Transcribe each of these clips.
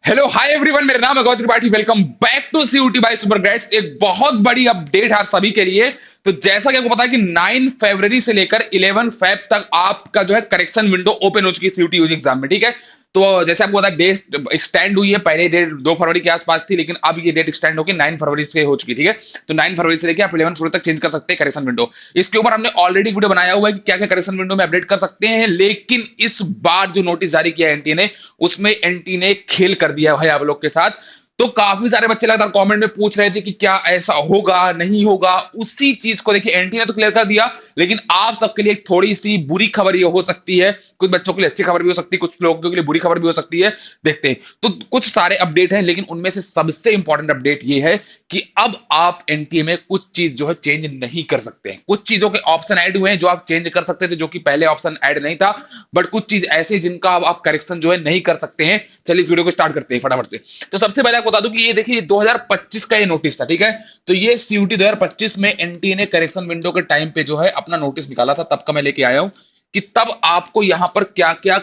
Hello hi everyone, मेरा नाम है Gautam Tripathi. Welcome back to CUET by super grades. एक बहुत बड़ी अपडेट है आप सभी के लिए। तो जैसा कि आपको पता है कि 9 फरवरी से लेकर 11 फेब तक आपका जो है करेक्शन विंडो ओपन हो चुकी है सीयूटी यूजी एग्जाम में, ठीक है। तो जैसे आपको पता है डेट एक्सटेंड हुई है। पहले डेट 2 फरवरी के आसपास थी, लेकिन अब ये डेट एक्सटेंड होकर 9 फरवरी से हो चुकी है, ठीक है। तो 9 फरवरी से लेकर आप 11 फरवरी तक चेंज कर सकते हैं करेक्शन विंडो। इसके ऊपर हमने ऑलरेडी वीडियो बनाया हुआ है कि क्या क्या करेक्शन विंडो में अपडेट कर सकते हैं। लेकिन इस बार जो नोटिस जारी किया है एनटीए ने, उसमें एनटी ने खेल कर दिया है आप लोग के साथ। तो काफी सारे बच्चे लगातार कमेंट में पूछ रहे थे कि क्या ऐसा होगा नहीं होगा। उसी चीज को देखिए एनटी ने तो क्लियर कर दिया, लेकिन आप सबके लिए एक थोड़ी सी बुरी खबर ये हो सकती है। कुछ बच्चों के लिए अच्छी खबर भी हो सकती है, कुछ लोगों के लिए बुरी खबर भी हो सकती है। देखते हैं। तो कुछ सारे अपडेट हैं, लेकिन उनमें से सबसे इंपॉर्टेंट अपडेट ये है कि अब आप एनटीए में कुछ चीज जो है चेंज नहीं कर सकते हैं। कुछ चीजों के ऑप्शन ऐड हुए हैं जो आप चेंज कर सकते थे, जो कि पहले ऑप्शन ऐड नहीं था। बट कुछ चीज ऐसे जिनका अब आप करेक्शन जो है नहीं कर सकते हैं। चलिए इस वीडियो को स्टार्ट करते हैं फटाफट से। तो सबसे पहले आपको बता दूं कि ये देखिए 2025 का ये नोटिस था, ठीक है। तो ये सीयूटी 2025 में एनटीए ने करेक्शन विंडो के टाइम पे जो है अपना नोटिस निकाला था, तब का मैं लेके आया हूं कि तब आपको यहां पर क्या क्या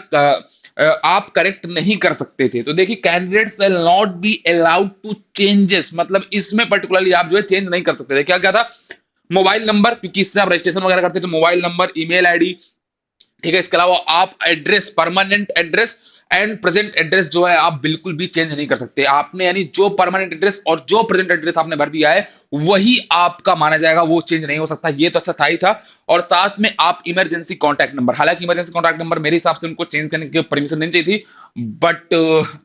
आप करेक्ट नहीं कर सकते थे। तो देखिए, candidates will not be allowed to changes, मतलब इसमें पर्टिकुलरली आप जो है चेंज नहीं कर सकते थे। क्या क्या था? मोबाइल नंबर, क्योंकि इससे आप रजिस्ट्रेशन वगैरह करते थे, तो मोबाइल नंबर, ईमेल आईडी, ठीक है। इसके अलावा आप address, permanent address and present address जो है आप बिल्कुल भी चेंज नहीं कर सकते। आपने यानी जो परमानेंट एड्रेस और जो प्रेजेंट एड्रेस आपने भर दिया है वही आपका माना जाएगा, वो चेंज नहीं हो सकता। ये तो अच्छा था ही था। और साथ में आप इमरजेंसी कॉन्टैक्ट नंबर, हालांकि इमरजेंसी कॉन्टैक्ट नंबर मेरे हिसाब से उनको चेंज करने की परमिशन नहीं चाहिए थी, बट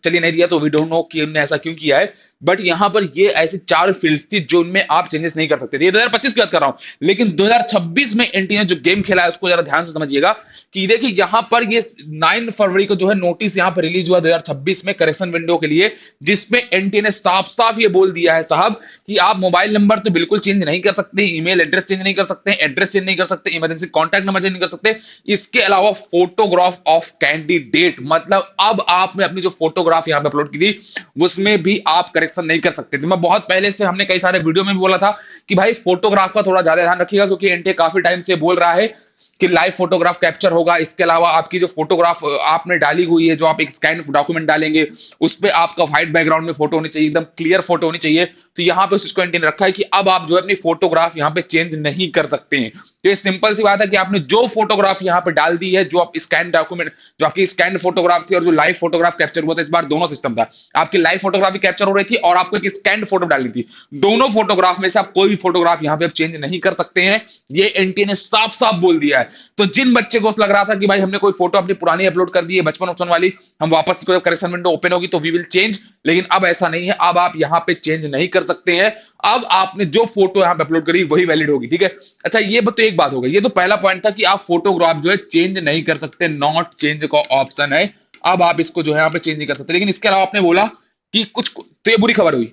चलिए नहीं दिया तो वी डोंट नो कि उन्होंने ऐसा क्यों किया है। बट यहां पर ये ऐसी 4 फील्ड्स थी जो उनमें आप चेंजेस नहीं कर सकते थे। ये 2025 की बात कर रहा हूं, लेकिन 2026 में एनटी ने जो गेम खेला है उसको जरा ध्यान से समझिएगा। कि देखिए यहां पर ये 9 फरवरी को जो है नोटिस यहां पर रिलीज हुआ 2026 में करेक्शन विंडो के लिए, जिसमें एनटी ने साफ साफ ये बोल दिया है साहब कि आप मोबाइल नंबर तो बिल्कुल चेंज नहीं कर सकते, ईमेल एड्रेस चेंज नहीं कर सकते, एड्रेस चेंज नहीं कर सकते, इमरजेंसी कॉन्टैक्ट नंबर चेंज नहीं कर सकते। इसके अलावा फोटोग्राफ ऑफ कैंडिडेट, मतलब अब आपने अपनी जो फोटोग्राफ यहां पे अपलोड की थी उसमें भी आप करेक्शन नहीं कर सकते थे। मैं बहुत पहले से, हमने कई सारे वीडियो में भी बोला था कि भाई फोटोग्राफ का थोड़ा ज्यादा ध्यान रखिएगा, क्योंकि एनटीए काफी टाइम से बोल रहा है कि लाइव फोटोग्राफ कैप्चर होगा। इसके अलावा आपकी जो फोटोग्राफ आपने डाली हुई है, जो आप एक स्कैन डॉक्यूमेंट डालेंगे, उस पे आपका व्हाइट बैकग्राउंड में फोटो होनी चाहिए, एकदम क्लियर फोटो होनी चाहिए। तो यहाँ पे उसको एंटीने रखा है कि अब आप जो है अपनी फोटोग्राफ यहाँ पे चेंज नहीं कर सकते हैं। तो ये सिंपल सी बात है कि आपने जो फोटोग्राफ यहाँ पे डाल दी है, जो आप स्कैन डॉक्यूमेंट, जो आपकी स्कैन फोटोग्राफ थी और जो लाइव फोटोग्राफ कैप्चर हुआ था, इस बार दोनों सिस्टम था। आपकी लाइव फोटोग्राफी कैप्चर हो रही थी और आपको एक स्कैन फोटो डालनी थी। दोनों फोटोग्राफ में से आप कोई भी फोटोग्राफ यहाँ पे आप चेंज नहीं कर सकते हैं। ये एनटीए ने साफ साफ बोल दिया है। तो जिन बच्चे को लग रहा था कि भाई हमने कोई फोटो अपनी पुरानी अपलोड कर दी है, बचपन उपचपन वाली, हम वापस करेक्शन विंडो ओपन होगी तो वी विल चेंज, लेकिन अब ऐसा नहीं है। अब आप यहां पे चेंज नहीं कर सकते हैं। अब आपने जो फोटो यहां पे अपलोड करी वही वैलिड होगी, ठीक है। अच्छा, ये तो एक बात हो गई। ये तो पहला पॉइंट था कि आप फोटोग्राफ जो है चेंज नहीं कर सकते, नॉट चेंज का ऑप्शन है। अब आप इसको जो है यहाँ पे चेंज नहीं कर सकते। लेकिन इसके अलावा आपने बोला कि कुछ, तो ये बुरी खबर हुई।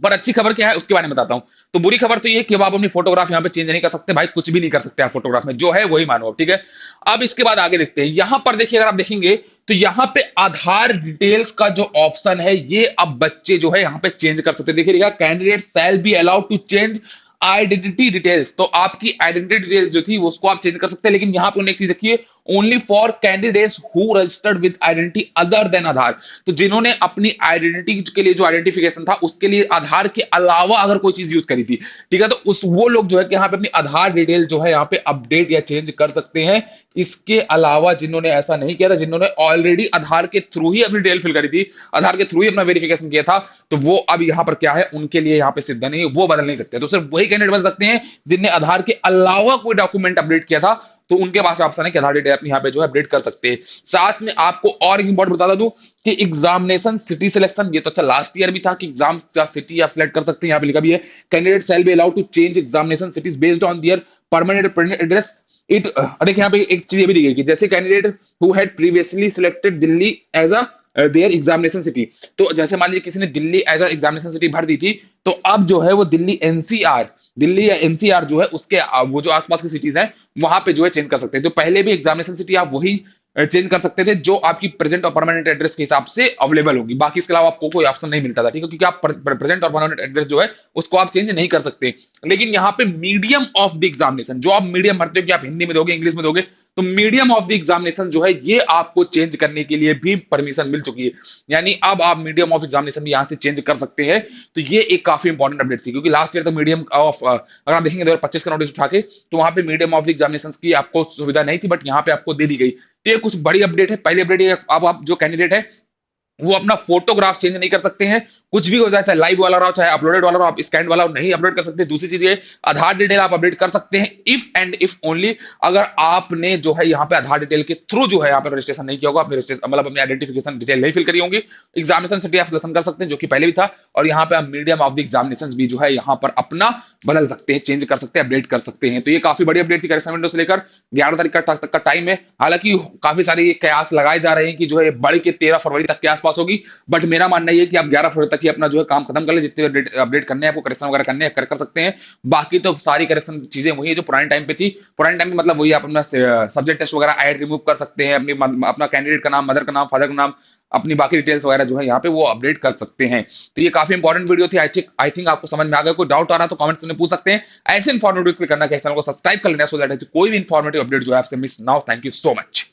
पर अच्छी खबर क्या है उसके बारे में बताता हूं। तो बुरी खबर तो ये कि अब आप अपनी फोटोग्राफ यहां पे चेंज नहीं कर सकते। भाई कुछ भी नहीं कर सकते आप फोटोग्राफ में, जो है वही मानो अब, ठीक है। अब इसके बाद आगे देखते हैं। यहां पर देखिए, अगर आप देखेंगे तो यहां पे आधार डिटेल्स का जो ऑप्शन है, ये अब बच्चे जो है यहां पे चेंज कर सकते हैं। देखिएगा, candidate shall be allowed to change identity details. तो आपकी आइडेंटिटी डिटेल्स जो थी उसको आप चेंज कर सकते हैं। लेकिन यहां पे एक चीज देखिए, only for candidates who registered with identity other than Aadhaar. तो जिन्होंने अपनी आइडेंटिटी के लिए जो आइडेंटिफिकेशन था उसके लिए आधार के अलावा अगर कोई चीज यूज करी थी, ठीक है, तो उस वो लोग जो है कि यहाँ पे अपनी आधार डिटेल जो है यहाँ पे अपडेट या चेंज कर सकते हैं। इसके अलावा जिन्होंने ऐसा नहीं किया था, जिन्होंने ऑलरेडी आधार के थ्रू ही अपनी डिटेल फिल करी थी, आधार के थ्रू ही अपना वेरिफिकेशन किया था, तो वो अब यहां पर क्या है, उनके लिए यहां पे सिद्ध नहीं है, वो बदल नहीं सकते। तो सिर्फ वही कैंडिडेट बदल सकते हैं जिनने आधार के अलावा कोई डॉक्यूमेंट अपडेट किया था। तो उनके पास ऑप्शन है कि आधार डिटेल अपनी यहाँ पे जो है अपडेट कर सकते हैं। साथ में आपको और इंपॉर्टेंट बता दूं कि एग्जामिनेशन सिटी सिलेक्शन, ये तो अच्छा लास्ट ईयर भी था कि एग्जाम का सिटी आप सिलेक्ट कर सकते हैं। यहाँ पे लिखा भी है, candidate shall be allowed to change examination cities based on their permanent address. It देखिए, यहाँ पे एक चीज ये भी दी गई कि जैसे candidate who had previously selected Delhi as a their examination city. तो जैसे मान लीजिए किसी ने Delhi as a examination city भर दी थी, तो अब जो है वो दिल्ली एनसीआर, दिल्ली या एनसीआर जो है उसके वो जो आसपास की सिटीज हैं वहां पे जो है चेंज कर सकते हैं। तो पहले भी एग्जामिनेशन सिटी आप वही चेंज कर सकते थे जो आपकी प्रेजेंट और परमानेंट एड्रेस के हिसाब से अवेलेबल होगी। बाकी इसके अलावा आपको कोई ऑप्शन नहीं मिलता था, ठीक है, क्योंकि आप प्रेजेंट और परमानेंट एड्रेस जो है उसको आप चेंज नहीं कर सकते। लेकिन यहाँ पे मीडियम ऑफ द एग्जामिनेशन, जो आप मीडियम भरते हो कि आप हिंदी में दोगे, इंग्लिश में दोगे, तो मीडियम ऑफ द एग्जामिनेशन जो है ये आपको चेंज करने के लिए भी परमिशन मिल चुकी है। यानी अब आप मीडियम ऑफ एग्जामिनेशन भी यहाँ से चेंज कर सकते हैं। तो ये एक काफी इंपॉर्टेंट अपडेट थी, क्योंकि लास्ट ईयर तो मीडियम ऑफ अगर आप देखेंगे 2025 का नोटिस उठा के, तो वहां पे मीडियम ऑफ द एग्जामिनेशन की आपको सुविधा नहीं थी, बट यहाँ पे आपको दे दी गई। तो ये कुछ बड़ी अपडेट है। पहली अपडेट ये, अब आप जो कैंडिडेट है वो अपना फोटोग्राफ चेंज नहीं कर सकते हैं। कुछ भी हो जाए, चाहे लाइव वाला रहो चाहे अपलोडेड वाला रहो, आप स्कैन वाला नहीं अपलोड कर सकते। दूसरी चीज ये, आधार डिटेल आप अपडेट कर सकते हैं इफ एंड इफ ओनली अगर आपने जो है यहाँ पे आधार डिटेल के थ्रू जो है यहाँ पे रजिस्ट्रेशन नहीं किया होगा, अपने रजिस्ट्रेशन मतलब अपनी आइडेंटिफिकेशन डिटेल नहीं फिल करी होंगी। एग्जामिनेशन सिटी आप सिलेक्शन कर सकते हैं, जो कि पहले भी था। और यहाँ पे आप मीडियम ऑफ द एग्जामिनेशन भी जो है यहाँ पर अपना बदल सकते हैं, चेंज कर सकते हैं, अपडेट कर सकते हैं। तो ये काफी बड़ी अपडेट थी करेक्शन विंडो से लेकर 11 तारीख तक का टाइम है। हालांकि काफी सारे कयास लगाए जा रहे हैं कि जो है बढ़ के 13 फरवरी तक के आसपास होगी, बट मेरा मानना ये है कि आप 11 फरवरी तक ही अपना जो है काम खत्म कर ले। जितने अपडेट करने हैं आपको, करेक्शन वगैरह करने हैं कर सकते हैं। बाकी तो सारी करेक्शन चीजें वही है जो पुराने टाइम पे थी। पुराने टाइम में मतलब वही, आप अपना सब्जेक्ट टेस्ट वगैरह ऐड रिमूव कर सकते हैं, अपना कैंडिडेट का नाम, मदर का नाम, फादर का नाम, अपनी बाकी डिटेल्स वगैरह जो है यहाँ पे वो अपडेट कर सकते हैं। तो ये काफी इंपॉर्टेंट वीडियो थी। आई थिंक आपको समझ में आ गया। कोई डाउट आ रहा है तो कमेंट्स में पूछ सकते हैं। ऐसे इन्फॉर्मेटिव करना है, चैनल को सब्सक्राइब कर लेना, सो दैट कोई भी इन्फॉर्मेटिव अपडेट जो है आपसे मिस ना हो। Thank you so much.